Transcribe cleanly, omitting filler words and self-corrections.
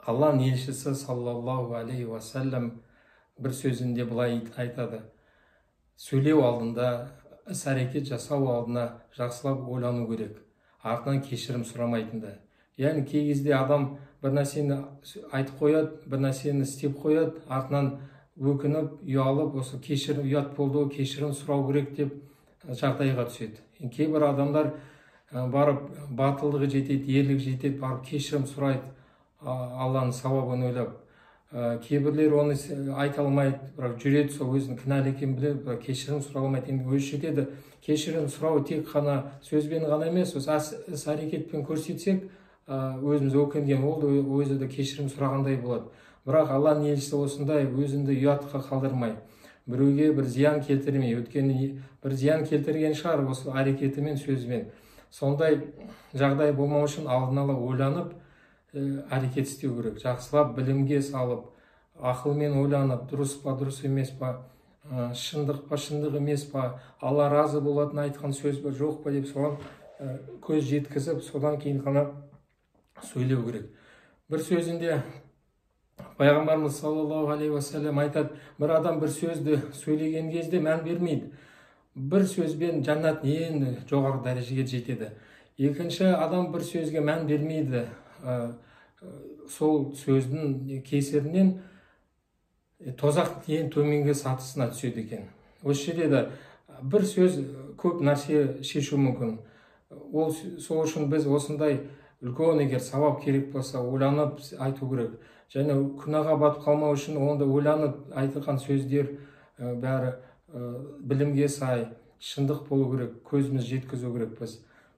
Алланың елшісі саллаллаху алейхи уассалам бір сөзінде былай айтады: сөйлеу алдында, іс-әрекет жасау алдына жақсылап ойлану керек, артынан кешірім сұрамайтынды. Яғни кей кезде адам бір нәрсені айтып қояды, бір нәрсені істеп қояды, артынан өкініп, ұялып, осы кешірім, ұят болды, кешірім сұрау керек деп жағдайға түседі. Кейбір адамдар барып батылдығы жетеді, ерлік жетеді, барып кешірім сұрайды, Алланың сауабын ойлап. Кейбірлер оны айта алмайды, бірақ жүреді, сол өзінің кінәлі екенін біледі, бірақ кешірім сұрай алмайды. Енді өзі жетеді, кешірім сұрау тек қана сөзбен ғана емес, осы іс-әрекетпен көрсетсек, өзіміз өкінген, ол да өзі де кешірім сұрағандай болады. Бірақ Алланың елшісі осындай, өзіңді ұятқа қалдырмай, біреуге бір зиян келтірмей, өйткені бір зиян келтірген шығар осы әрекетімен, сөзімен. Сондай жағдай болмау үшін алдын ала ойланып әрекет істеу керек. Жақсылап білімге салып, ақылмен ойланып, дұрыс па, дұрыс емес па, шындық па, шындық емес па, Алла разы болатын айтқан сөз ба, жоқ па деп соған көз жеткізіп, содан кейін ғана сөйлеу керек. Бір сөзінде пайғамбарымыз саллаллаху алейхи уассалам айтады: бір адам бір сөзді сөйлеген кезде мән бермейді, бір сөзбен жәннат ең жоғары дәрежеге жетеді. Екінші адам бір сөзге мән бермейді, сол сөздің кесірінен тозақ ең төменгі сатысына түседі екен. Осы жерде бір сөз көп нәрсе шешу мүмкін. Сол үшін біз осындай үлкен, егер сауап керек болса, ойланып айту керек. Және күнәға батып қалмау үшін онда ойланып айтылған сөздер бәрі білімге сай, шындық болу керек, көзіміз жеткізу керек біз.